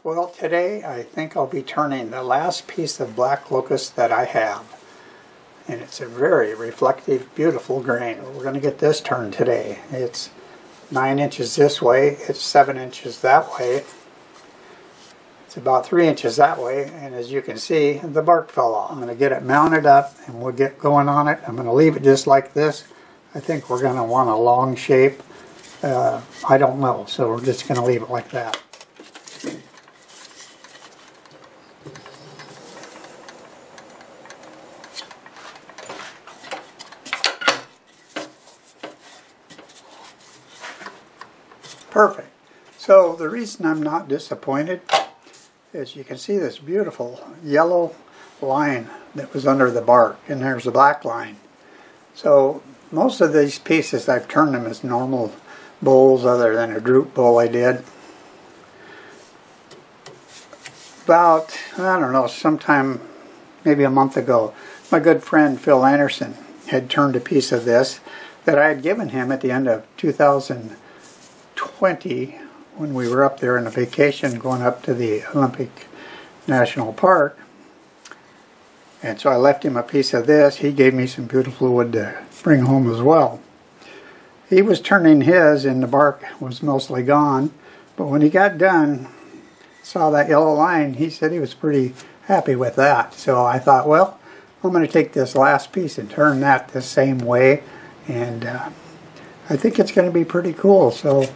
Well, today I think I'll be turning the last piece of Black Locust that I have. And it's a very reflective, beautiful grain. We're going to get this turned today. It's 9 inches this way, it's 7 inches that way. It's about 3 inches that way, and as you can see, the bark fell off. I'm going to get it mounted up and we'll get going on it. I'm going to leave it just like this. I think we're going to want a long shape. I don't know, so we're just going to leave it like that. Perfect. So the reason I'm not disappointed is you can see this beautiful yellow line that was under the bark, and there's a black line. So most of these pieces I've turned them as normal bowls, other than a droop bowl I did. About, I don't know, sometime maybe a month ago, my good friend Phil Anderson had turned a piece of this that I had given him at the end of 2020 when we were up there on a vacation going up to the Olympic National Park. And so I left him a piece of this. He gave me some beautiful wood to bring home as well. He was turning his and the bark was mostly gone, but when he got done, saw that yellow line, he said he was pretty happy with that. So I thought, well, I'm going to take this last piece and turn that the same way, and I think it's going to be pretty cool. So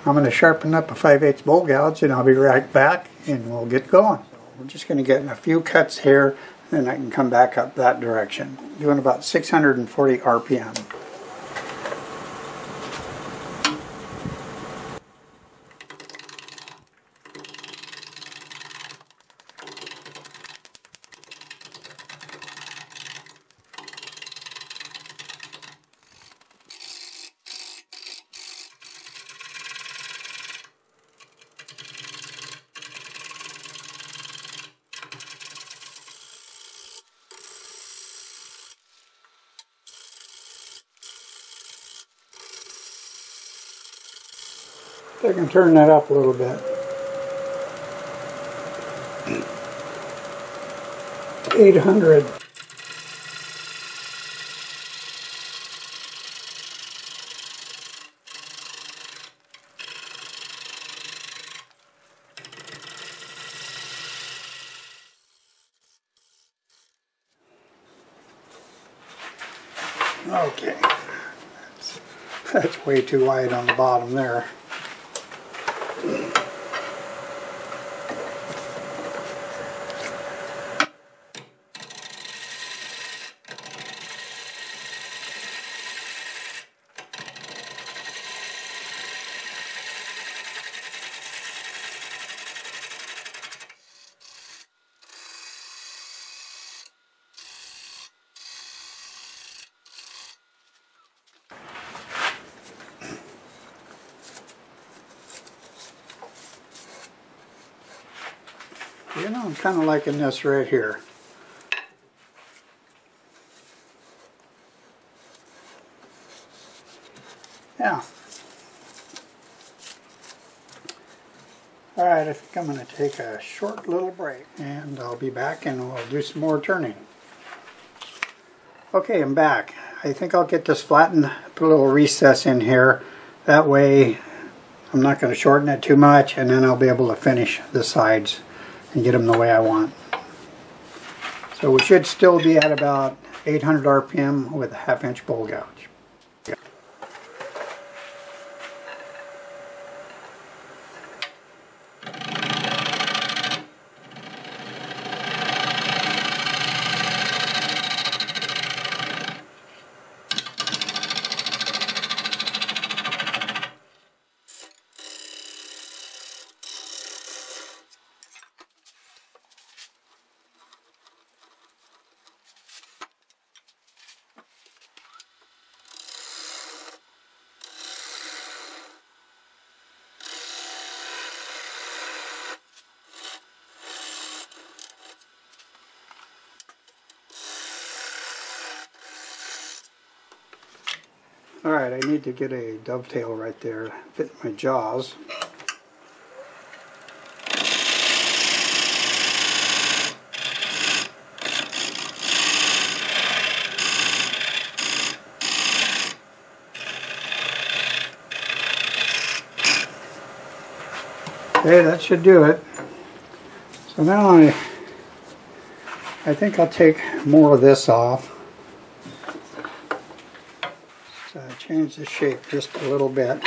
I'm going to sharpen up a 5/8 bowl gouge and I'll be right back and we'll get going. So we're just going to get a few cuts here, then I can come back up that direction. Doing about 640 RPM. I can turn that up a little bit. 800. Okay. That's way too wide on the bottom there. You know, I'm kind of liking this right here. Yeah. Alright, I think I'm going to take a short little break and I'll be back and we'll do some more turning. Okay, I'm back. I think I'll get this flattened, put a little recess in here. That way I'm not going to shorten it too much, and then I'll be able to finish the sides and get them the way I want. So we should still be at about 800 RPM with a 1/2 inch bowl gouge. Alright, I need to get a dovetail right there, fit my jaws. Okay, that should do it. So now I think I'll take more of this off. So I change the shape just a little bit.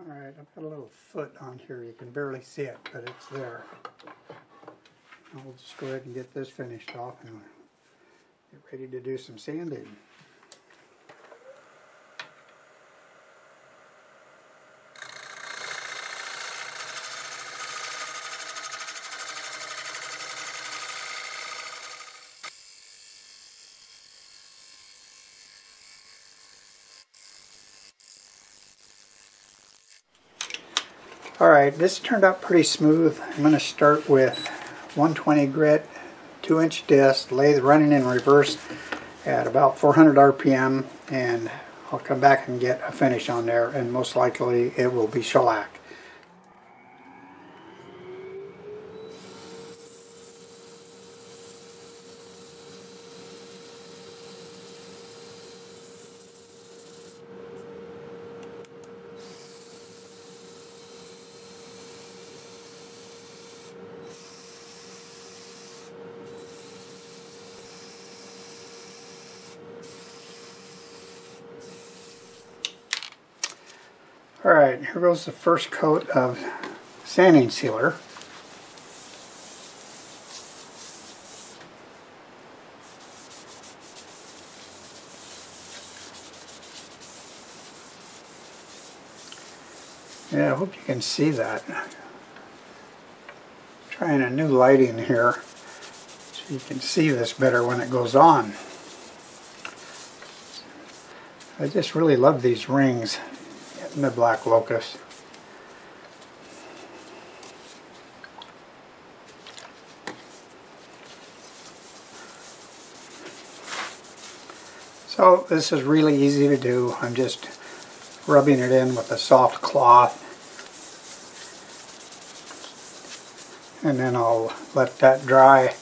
Alright, I've got a little foot on here. You can barely see it, but it's there. I'll just go ahead and get this finished off and get ready to do some sanding. Alright, this turned out pretty smooth. I'm going to start with 120 grit, 2-inch disc, lathe running in reverse at about 400 RPM, and I'll come back and get a finish on there, and most likely it will be shellac. Alright, here goes the first coat of sanding sealer. Yeah, I hope you can see that. Trying a new lighting here so you can see this better when it goes on. I just really love these rings in the Black Locust. So this is really easy to do. I'm just rubbing it in with a soft cloth, and then I'll let that dry.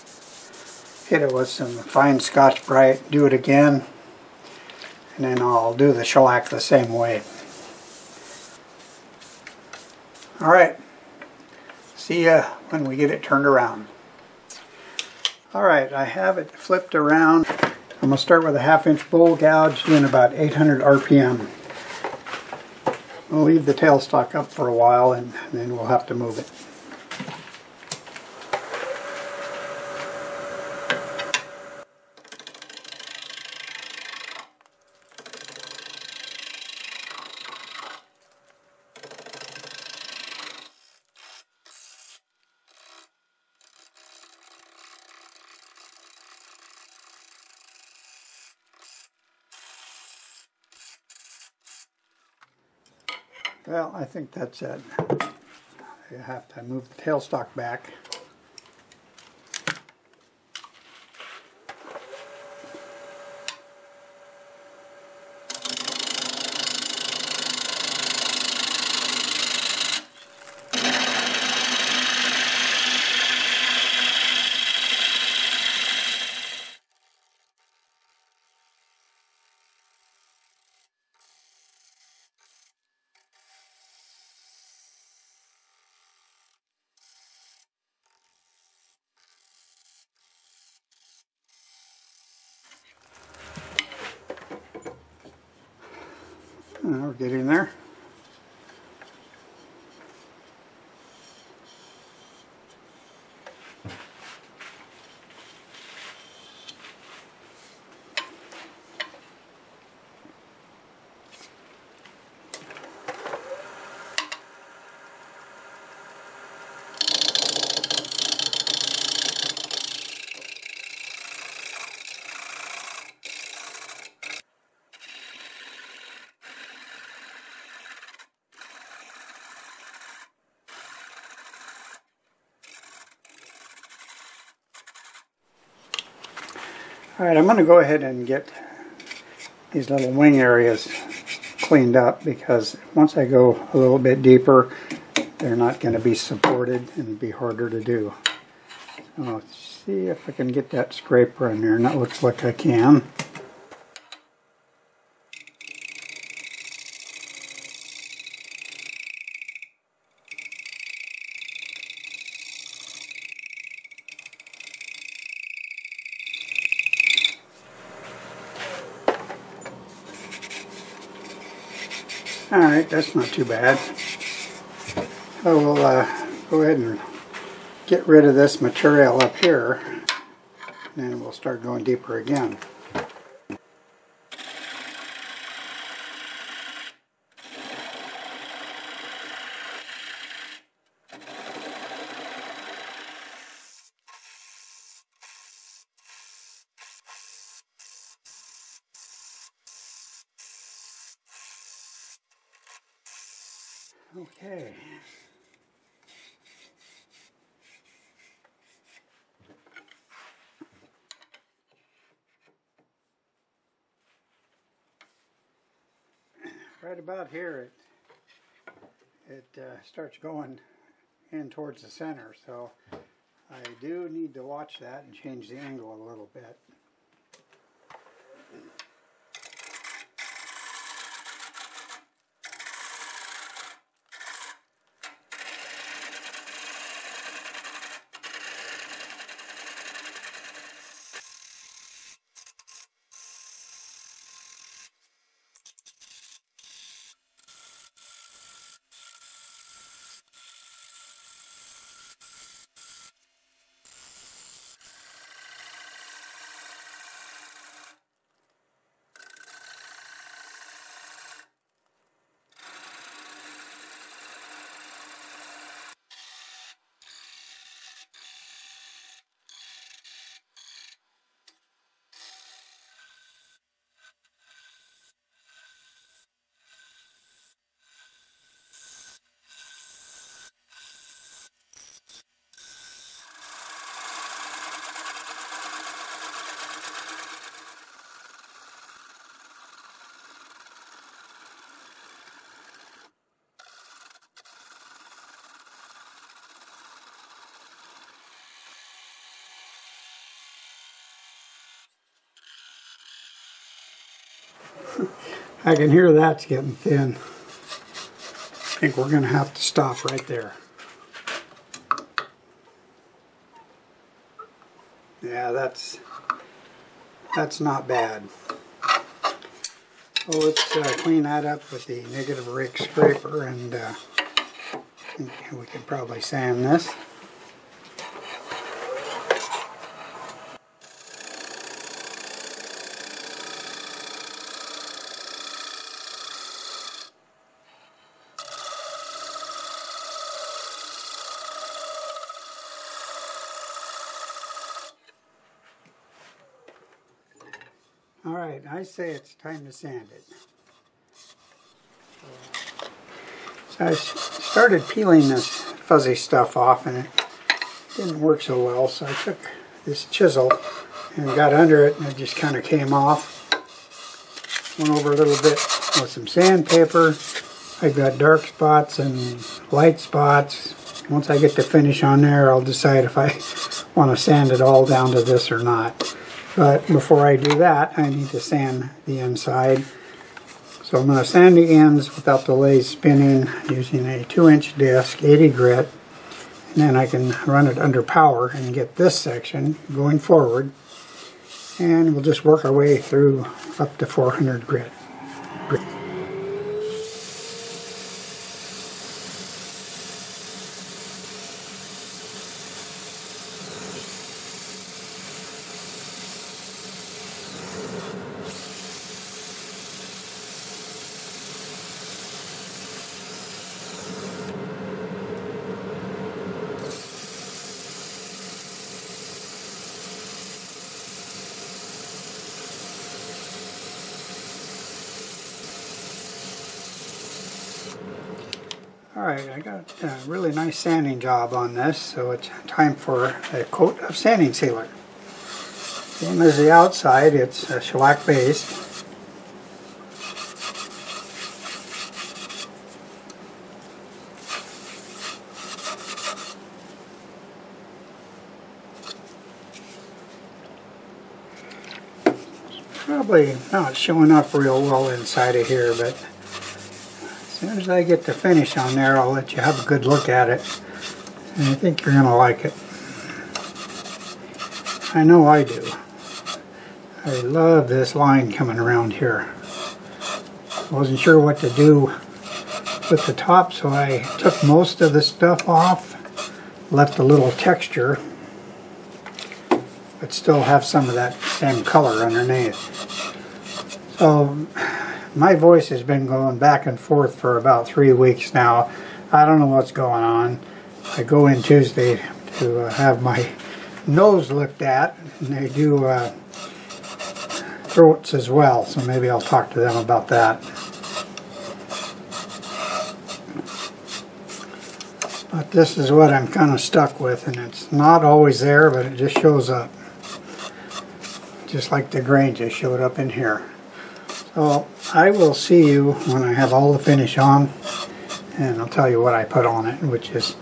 Hit it with some fine Scotch-Brite, do it again, and then I'll do the shellac the same way. Alright, see ya when we get it turned around. Alright, I have it flipped around. I'm going to start with a 1/2-inch bowl gouge doing about 800 RPM. I'll leave the tailstock up for a while and then we'll have to move it. Well, I think that's it. You have to move the tailstock back. We're getting there. Alright, I'm going to go ahead and get these little wing areas cleaned up, because once I go a little bit deeper, they're not going to be supported and be harder to do. So let's see if I can get that scraper in there, and that looks like I can. Alright, that's not too bad. So we'll go ahead and get rid of this material up here, and then we'll start going deeper again. Okay. Right about here it starts going in towards the center, so I do need to watch that and change the angle a little bit. I can hear that's getting thin. I think we're going to have to stop right there. Yeah, that's not bad. So let's clean that up with the negative rake scraper, and I think we can probably sand this. Alright, I say it's time to sand it. So I started peeling this fuzzy stuff off, and it didn't work so well, so I took this chisel and got under it, and it just kind of came off. Went over a little bit with some sandpaper. I've got dark spots and light spots. Once I get the finish on there, I'll decide if I want to sand it all down to this or not. But before I do that, I need to sand the inside. So I'm going to sand the ends without the lathe spinning using a 2-inch disc, 80 grit. And then I can run it under power and get this section going forward. And we'll just work our way through up to 400 grit. Alright, I got a really nice sanding job on this, so it's time for a coat of sanding sealer. Same as the outside, it's a shellac base. Probably not showing up real well inside of here, but as soon as I get the finish on there, I'll let you have a good look at it. And I think you're going to like it. I know I do. I love this line coming around here. I wasn't sure what to do with the top, so I took most of the stuff off, left a little texture, but still have some of that same color underneath. So my voice has been going back and forth for about 3 weeks now. I don't know what's going on. I go in Tuesday to have my nose looked at, and they do throats as well, so maybe I'll talk to them about that. But this is what I'm kind of stuck with, and it's not always there, but it just shows up. Just like the grain just showed up in here. So I will see you when I have all the finish on, and I'll tell you what I put on it, which is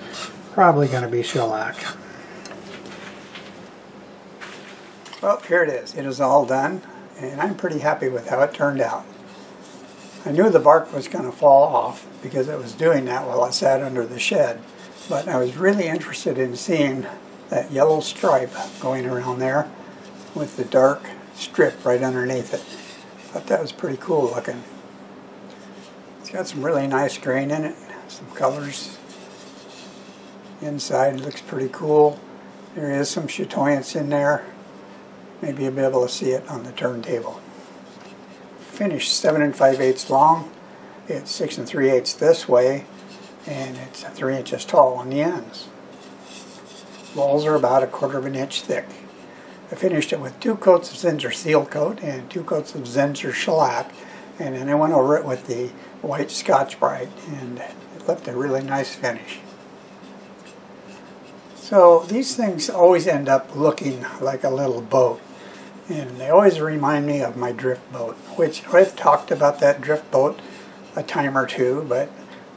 probably going to be shellac. Well, here it is. It is all done, and I'm pretty happy with how it turned out. I knew the bark was going to fall off because it was doing that while I sat under the shed, but I was really interested in seeing that yellow stripe going around there with the dark strip right underneath it. I thought that was pretty cool looking. It's got some really nice grain in it, some colors. Inside looks pretty cool. There is some chatoyance in there. Maybe you'll be able to see it on the turntable. Finished 7 5/8 long. It's 6 3/8 this way, and it's 3 inches tall on the ends. Walls are about 1/4 inch thick. I finished it with 2 coats of Zinsser Seal Coat and 2 coats of Zinsser Shellac, and then I went over it with the white Scotch-Brite, and it left a really nice finish. So these things always end up looking like a little boat, and they always remind me of my drift boat, which I've talked about that drift boat a time or two, but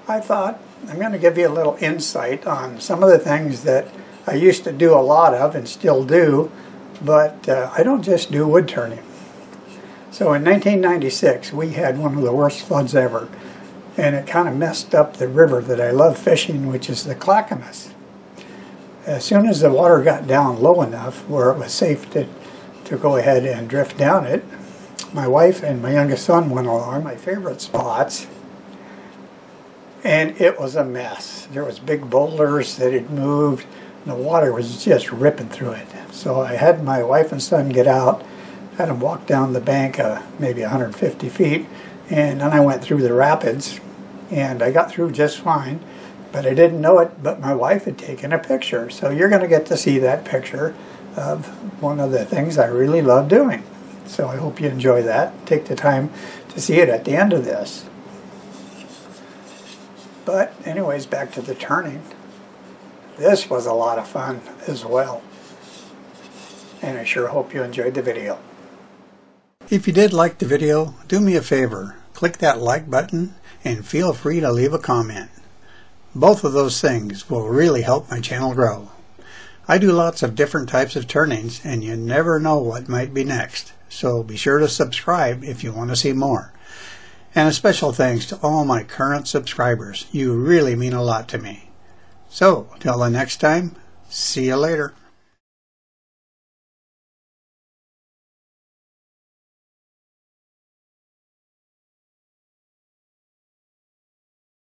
I thought I'm going to give you a little insight on some of the things that I used to do a lot of and still do, but I don't just do wood turning. So in 1996 we had one of the worst floods ever, and it kind of messed up the river that I love fishing, which is the Clackamas. As soon as the water got down low enough where it was safe to go ahead and drift down it, my wife and my youngest son went along, my favorite spots, and it was a mess. There was big boulders that had moved, and the water was just ripping through it. So I had my wife and son get out, had them walk down the bank maybe 150 feet, and then I went through the rapids, and I got through just fine, but I didn't know it, but my wife had taken a picture. So you're going to get to see that picture of one of the things I really love doing. So I hope you enjoy that. Take the time to see it at the end of this. But anyways, back to the turning. This was a lot of fun as well, and I sure hope you enjoyed the video. If you did like the video, do me a favor, click that like button and feel free to leave a comment. Both of those things will really help my channel grow. I do lots of different types of turnings, and you never know what might be next, so be sure to subscribe if you want to see more. And a special thanks to all my current subscribers. You really mean a lot to me. So, till the next time, see you later.